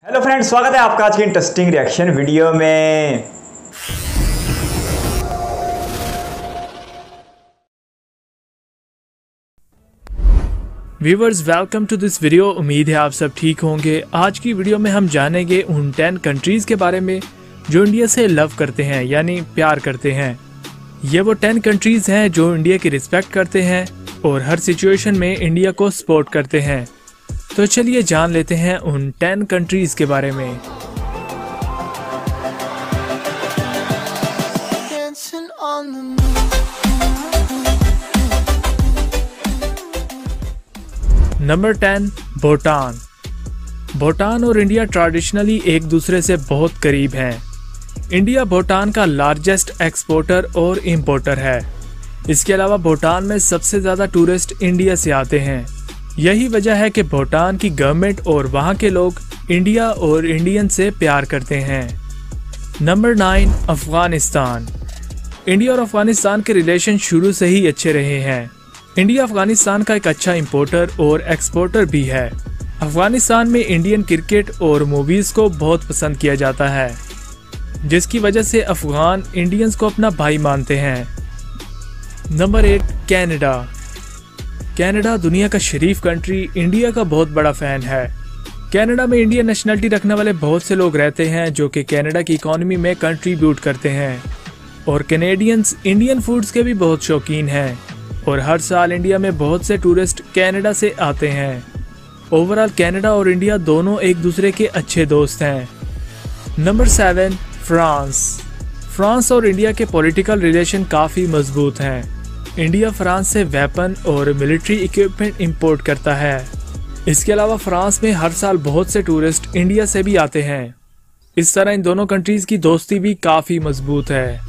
Hello friends, स्वागत है आपका आज की इंटरेस्टिंग रिएक्शन वीडियो में। Viewers, welcome to this video. उम्मीद है आप सब ठीक होंगे। आज की वीडियो में हम जानेंगे उन 10 कंट्रीज़ के बारे में जो इंडिया से लव करते हैं, यानी प्यार करते हैं। ये वो 10 कंट्रीज़ हैं जो इंडिया की रिस्पेक्ट करते हैं और हर सिचुएशन में इंडिया को सपोर्ट करते हैं। तो चलिए जान लेते हैं उन 10 कंट्रीज़ के बारे में। नंबर 10, भूटान। भूटान और इंडिया ट्रेडिशनली एक दूसरे से बहुत करीब हैं। इंडिया भूटान का लार्जेस्ट एक्सपोर्टर और इंपोर्टर है। इसके अलावा भूटान में सबसे ज़्यादा टूरिस्ट इंडिया से आते हैं। यही वजह है कि भूटान की गवर्नमेंट और वहाँ के लोग इंडिया और इंडियन से प्यार करते हैं। नंबर 9, अफगानिस्तान। इंडिया और अफगानिस्तान के रिलेशन शुरू से ही अच्छे रहे हैं। इंडिया अफगानिस्तान का एक अच्छा इंपोर्टर और एक्सपोर्टर भी है। अफगानिस्तान में इंडियन क्रिकेट और मूवीज़ को बहुत पसंद किया जाता है, जिसकी वजह से अफगान इंडियंस को अपना भाई मानते हैं। Number 8, Canada. कनाडा दुनिया का शरीफ कंट्री इंडिया का बहुत बड़ा फ़ैन है। कनाडा में इंडियन नेशनलिटी रखने वाले बहुत से लोग रहते हैं जो कि कनाडा की इकॉनमी में कंट्रीब्यूट करते हैं। और कैनेडियंस इंडियन फूड्स के भी बहुत शौकीन हैं और हर साल इंडिया में बहुत से टूरिस्ट कनाडा से आते हैं। ओवरऑल कनाडा और इंडिया दोनों एक दूसरे के अच्छे दोस्त हैं। Number 7, France. फ्रांस और इंडिया के पॉलिटिकल रिलेशन काफ़ी मजबूत हैं। इंडिया फ्रांस से वेपन और मिलिट्री इक्विपमेंट इंपोर्ट करता है। इसके अलावा फ्रांस में हर साल बहुत से टूरिस्ट इंडिया से भी आते हैं। इस तरह इन दोनों कंट्रीज़ की दोस्ती भी काफ़ी मजबूत है।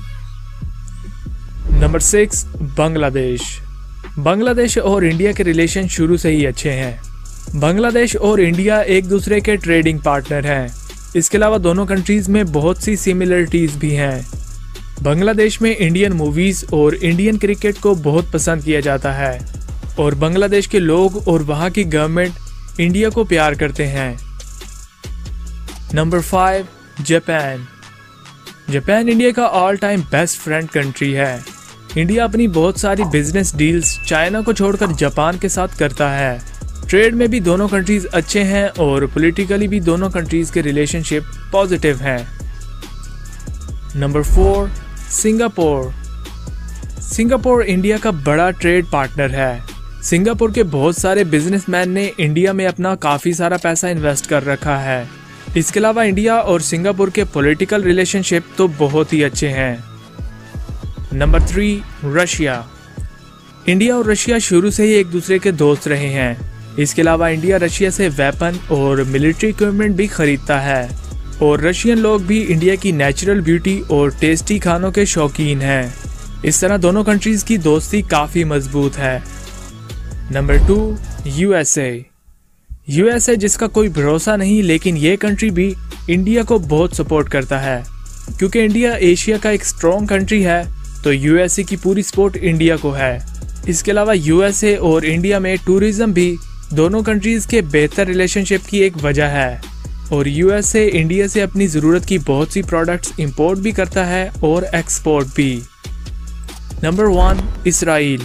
नंबर 6, बांग्लादेश। बांग्लादेश और इंडिया के रिलेशन शुरू से ही अच्छे हैं। बांग्लादेश और इंडिया एक दूसरे के ट्रेडिंग पार्टनर हैं। इसके अलावा दोनों कंट्रीज़ में बहुत सी सिमिलरिटीज़ भी हैं। बांग्लादेश में इंडियन मूवीज़ और इंडियन क्रिकेट को बहुत पसंद किया जाता है और बांग्लादेश के लोग और वहाँ की गवर्नमेंट इंडिया को प्यार करते हैं। Number 5, Japan. जापान इंडिया का all time best friend country है। इंडिया अपनी बहुत सारी बिजनेस डील्स चाइना को छोड़कर जापान के साथ करता है। ट्रेड में भी दोनों कंट्रीज अच्छे हैं और पॉलिटिकली भी दोनों कंट्रीज के रिलेशनशिप पॉजिटिव हैं। Number 4, Singapore. सिंगापुर इंडिया का बड़ा ट्रेड पार्टनर है। सिंगापुर के बहुत सारे बिजनेसमैन ने इंडिया में अपना काफ़ी सारा पैसा इन्वेस्ट कर रखा है। इसके अलावा इंडिया और सिंगापुर के पॉलिटिकल रिलेशनशिप तो बहुत ही अच्छे हैं। Number 3, Russia. इंडिया और रशिया शुरू से ही एक दूसरे के दोस्त रहे हैं। इसके अलावा इंडिया रशिया से वेपन और मिलिट्री इक्विपमेंट भी खरीदता है और रशियन लोग भी इंडिया की नेचुरल ब्यूटी और टेस्टी खानों के शौकीन हैं। इस तरह दोनों कंट्रीज़ की दोस्ती काफ़ी मजबूत है। Number 2, USA. यूएसए जिसका कोई भरोसा नहीं, लेकिन ये कंट्री भी इंडिया को बहुत सपोर्ट करता है। क्योंकि इंडिया एशिया का एक स्ट्रॉन्ग कंट्री है तो यूएसए की पूरी सपोर्ट इंडिया को है। इसके अलावा यूएसए और इंडिया में टूरिज्म भी दोनों कंट्रीज़ के बेहतर रिलेशनशिप की एक वजह है और यूएसए इंडिया से अपनी ज़रूरत की बहुत सी प्रोडक्ट्स इंपोर्ट भी करता है और एक्सपोर्ट भी। Number 1, Israel.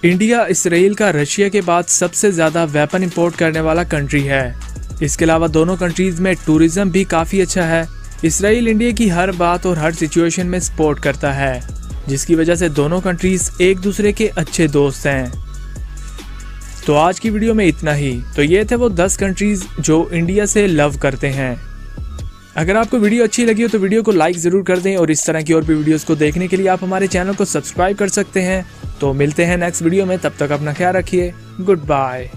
इंडिया इसराइल का रशिया के बाद सबसे ज़्यादा वेपन इंपोर्ट करने वाला कंट्री है। इसके अलावा दोनों कंट्रीज़ में टूरिज्म भी काफ़ी अच्छा है। इसराइल इंडिया की हर बात और हर सिचुएशन में सपोर्ट करता है, जिसकी वजह से दोनों कंट्रीज़ एक दूसरे के अच्छे दोस्त हैं। तो आज की वीडियो में इतना ही। तो ये थे वो 10 कंट्रीज़ जो इंडिया से लव करते हैं। अगर आपको वीडियो अच्छी लगी हो तो वीडियो को लाइक ज़रूर कर दें और इस तरह की और भी वीडियोस को देखने के लिए आप हमारे चैनल को सब्सक्राइब कर सकते हैं। तो मिलते हैं नेक्स्ट वीडियो में, तब तक अपना ख्याल रखिए। Good bye.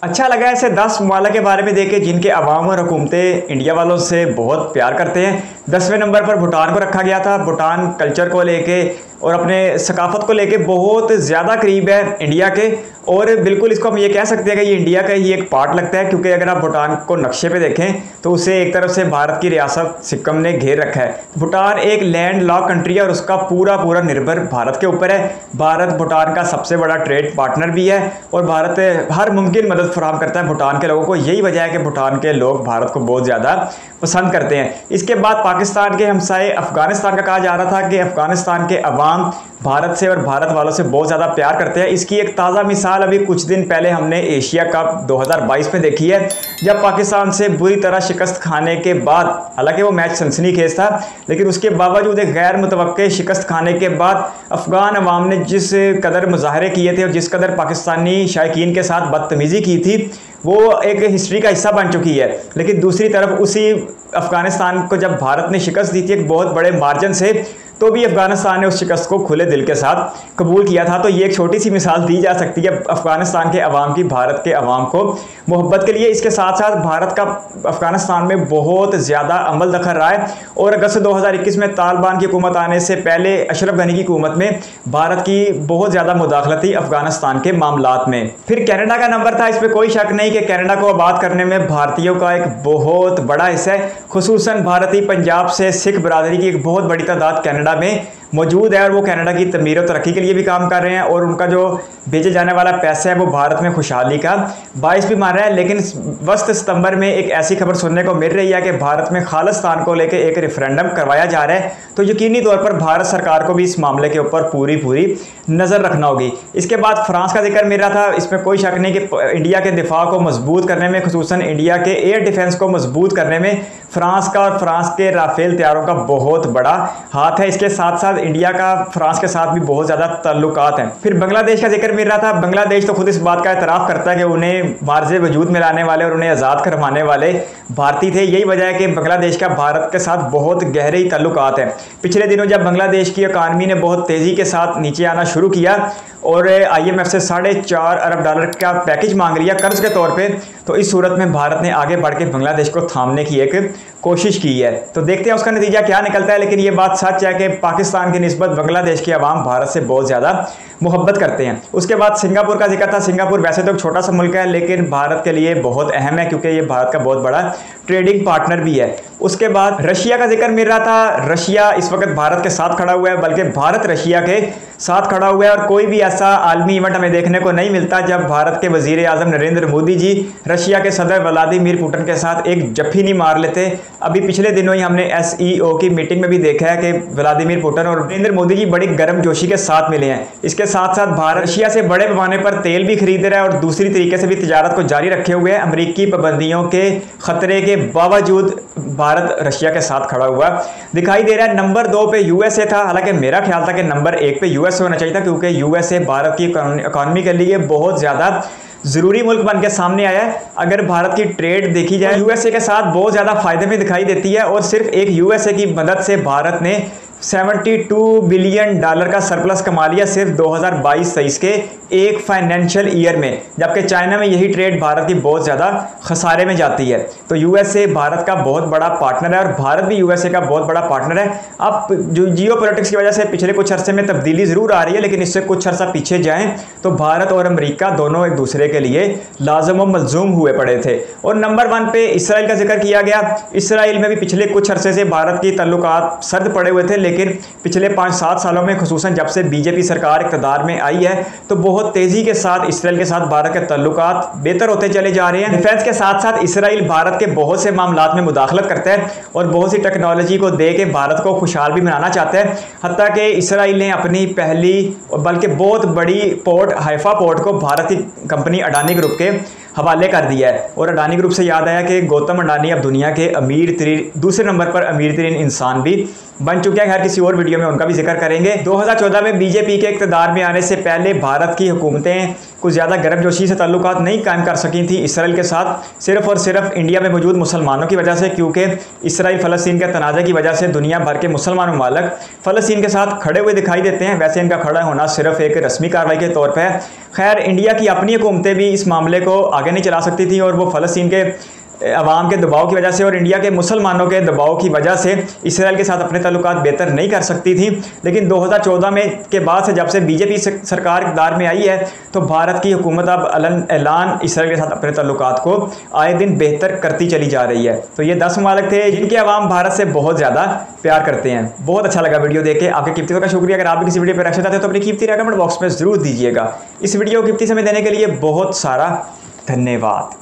अच्छा लगा ऐसे 10 ममालिक के बारे में देखे जिनके अवाम और हुकूमतें इंडिया वालों से बहुत प्यार करते हैं। 10वें नंबर पर भूटान को रखा गया था। भूटान कल्चर को लेके और अपने सकाफत को लेके बहुत ज़्यादा करीब है इंडिया के और बिल्कुल इसको हम ये कह सकते हैं कि ये इंडिया का ही एक पार्ट लगता है, क्योंकि अगर आप भूटान को नक्शे पे देखें तो उसे एक तरफ से भारत की रियासत सिक्किम ने घेर रखा है। भूटान एक लैंड लॉक कंट्री है और उसका पूरा निर्भर भारत के ऊपर है। भारत भूटान का सबसे बड़ा ट्रेड पार्टनर भी है और भारत हर मुमकिन मदद फराहम करता है भूटान के लोगों को। यही वजह है कि भूटान के लोग भारत को बहुत ज़्यादा पसंद करते हैं। इसके बाद पाकिस्तान के हमसाए अफगानिस्तान का कहा जा रहा था कि अफगानिस्तान के अवाम भारत से और भारत वालों से बहुत ज़्यादा प्यार करते हैं। इसकी एक ताज़ा मिसाल अभी कुछ दिन पहले हमने एशिया कप 2022 में देखी है, जब पाकिस्तान से बुरी तरह शिकस्त खाने के बाद, हालांकि वो मैच सनसनीखेज था, लेकिन उसके बावजूद एक गैर मुतवक्के शिकस्त खाने के बाद अफगान अवाम ने जिस कदर मुजाहरे किए थे और जिस कदर पाकिस्तानी शायकीन के साथ बदतमीज़ी की थी, वो एक हिस्ट्री का हिस्सा बन चुकी है। लेकिन दूसरी तरफ उसी अफगानिस्तान को जब भारत ने शिकस्त दी थी एक बहुत बड़े मार्जिन से, तो भी अफगानिस्तान ने उस शिकस्त को खुले दिल के साथ कबूल किया था। तो ये एक छोटी सी मिसाल दी जा सकती है अफगानिस्तान के अवाम की भारत के अवाम को मोहब्बत के लिए। इसके साथ साथ भारत का अफगानिस्तान में बहुत ज़्यादा अमल दखल रहा है और अगस्त 2021 में तालिबान की हुकूमत आने से पहले अशरफ गनी की हुकूमत में भारत की बहुत ज़्यादा मुदाखलत थी अफगानिस्तान के मामलात में। फिर कनाडा का नंबर था, इस पर कोई शक नहीं कि कनाडा को आबाद करने में भारतीयों का एक बहुत बड़ा हिस्सा है। खुसूसन भारतीय पंजाब से सिख बरादरी की एक बहुत बड़ी तादाद कनाडा में मौजूद है और वो कनाडा की तमीर और तरक्की के लिए भी काम कर रहे हैं और उनका जो भेजे जाने वाला पैसा है वो भारत में खुशहाली का बाइस भी मान रहा है। लेकिन वस्त सितंबर में एक ऐसी खबर सुनने को मिल रही है कि भारत में खालिस्तान को लेकर एक रेफरेंडम करवाया जा रहा है, तो यकीनी तौर पर भारत सरकार को भी इस मामले के ऊपर पूरी नज़र रखना होगी। इसके बाद फ्रांस का जिक्र मिल रहा था, इसमें कोई शक नहीं कि इंडिया के दिफा को मजबूत करने में, खुसूसन इंडिया के एयर डिफेंस को मजबूत करने में फ्रांस का और फ्रांस के राफेल तैयारों का बहुत बड़ा हाथ है। इसके साथ साथ इंडिया का फ्रांस के साथ भी बहुत ज़्यादा ताल्लुकात हैं। फिर बांग्लादेश का जिक्र मिल रहा था। बांग्लादेश तो खुद इस बात का एतराफ़ करता है कि उन्हें मार्ज़े वजूद में लाने वाले और उन्हें आज़ाद करवाने वाले भारतीय थे। यही वजह है कि बांग्लादेश का भारत के साथ बहुत गहरे ताल्लुकात हैं। पिछले दिनों जब बांग्लादेश की इकानमी ने बहुत तेज़ी के साथ नीचे आना शुरू किया और IMF से $4.5 अरब का पैकेज मांग लिया कर्ज के तौर पे, तो इस सूरत में भारत ने आगे बढ़ के बांग्लादेश को थामने की एक कोशिश की है। तो देखते हैं उसका नतीजा क्या निकलता है। लेकिन ये बात सच है कि पाकिस्तान की निस्बत बांग्लादेश के अवाम भारत से बहुत ज़्यादा मोहब्बत करते हैं। उसके बाद सिंगापुर का जिक्र था। सिंगापुर वैसे तो एक छोटा सा मुल्क है लेकिन भारत के लिए बहुत अहम है क्योंकि ये भारत का बहुत बड़ा ट्रेडिंग पार्टनर भी है। उसके बाद रशिया का जिक्र मिल रहा था। रशिया इस वक्त भारत के साथ खड़ा हुआ है, बल्कि भारत रशिया के साथ खड़ा हुआ है और कोई भी ऐसा आलमी इवेंट हमें देखने को नहीं मिलता जब भारत के वजीर आजम नरेंद्र मोदी जी रशिया के सदर व्लादिमीर पुतिन के साथ एक जफ्फी नहीं मार लेते। अभी पिछले दिनों ही हमने SEO की मीटिंग में भी देखा है कि व्लादिमीर पुतिन और नरेंद्र मोदी जी बड़ी गर्मजोशी के साथ मिले हैं। इसके साथ साथ भारत रशिया से बड़े पैमाने पर तेल भी खरीद रहा है और दूसरी तरीके से भी तिजारत को जारी रखे हुए है। अमरीकी पाबंदियों के खतरे के बावजूद भारत रशिया के साथ खड़ा हुआ दिखाई दे रहा है। नंबर 2 पे USA था, हालांकि मेरा ख्याल था कि नंबर 1 पे US होना चाहिए था क्योंकि USA भारत की इकॉनमी के लिए बहुत ज़्यादा ज़रूरी मुल्क बन के सामने आया है। अगर भारत की ट्रेड देखी जाए USA के साथ बहुत ज़्यादा फ़ायदे में दिखाई देती है और सिर्फ एक USA की मदद से भारत ने $72 बिलियन का सरप्लस कमा लिया सिर्फ 2022-23 के एक फाइनेंशियल ईयर में, जबकि चाइना में यही ट्रेड भारत की बहुत ज़्यादा खसारे में जाती है। तो USA भारत का बहुत बड़ा पार्टनर है और भारत भी USA का बहुत बड़ा पार्टनर है। अब जो जियो पॉलिटिक्स की वजह से पिछले कुछ अरसे में तब्दीली ज़रूर आ रही है, लेकिन इससे कुछ अरसा पीछे जाएँ तो भारत और अमरीका दोनों एक दूसरे के लिए लाज़िम व मलज़ूम हुए पड़े थे। और नंबर 1 पे इसराइल का जिक्र किया गया। इसराइल में भी पिछले कुछ अरसे से भारत की ताल्लुकात सर्द पड़े हुए थे, लेकिन पिछले 5-7 सालों में खुसूसन जब से BJP सरकार इक़्तिदार में आई है तो बहुत तेज़ी के साथ इसराइल के साथ भारत के ताल्लुकात बेहतर होते चले जा रहे हैं। डिफेंस के साथ साथ इसराइल भारत के बहुत से मामलात में मुदाखलत करता है और बहुत सी टेक्नोलॉजी को दे के भारत को खुशहाल भी बनाना चाहता है। हत्ता कि इसराइल ने अपनी पहली और बल्कि बहुत बड़ी पोर्ट हाइफा पोर्ट को भारत की कंपनी अडानी ग्रुप के हवाले कर दिया है। और अडानी ग्रुप से याद आया कि गौतम अडानी अब दुनिया के दूसरे नंबर पर अमीर तरीन इंसान भी बन चुके हैं। हर किसी और वीडियो में उनका भी जिक्र करेंगे। 2014 में BJP के इक़्तिदार में आने से पहले भारत की हुकूमतें कुछ ज़्यादा गर्मजोशी से ताल्लुकात नहीं कायम कर सकी थी इसराइल के साथ, सिर्फ और सिर्फ इंडिया में मौजूद मुसलमानों की वजह से, क्योंकि इसराइल फ़लस्तीन के तनाज़े की वजह से दुनिया भर के मुसलमान ममालिक फ़लस्तीन के साथ खड़े हुए दिखाई देते हैं। वैसे इनका खड़ा होना सिर्फ एक रस्मी कार्रवाई के तौर पर है। खैर, इंडिया की अपनी हुकूमतें भी इस मामले को आगे नहीं चला सकती थी और वो फ़लस्तीन के अवाम के दबाव की वजह से और इंडिया के मुसलमानों के दबाव की वजह से इसराइल के साथ अपने ताल्लुकात बेहतर नहीं कर सकती थी। लेकिन 2014 में के बाद से जब से बीजेपी सरकार इक़्तिदार में आई है तो भारत की हुकूमत अब ऐलान इसराइल के साथ अपने ताल्लुकात को आए दिन बेहतर करती चली जा रही है। तो ये 10 ममालिक थे जिनके अवाम भारत से बहुत ज़्यादा प्यार करते हैं। बहुत अच्छा लगा वीडियो देख के, आपके कीमती वक्त का शुक्रिया। अगर आप भी किसी वीडियो पर रिएक्शन चाहते हो तो अपनी कीमती राय कमेंट बॉक्स में ज़रूर दीजिएगा। इस वीडियो को कीमती समय देने के लिए बहुत सारा धन्यवाद।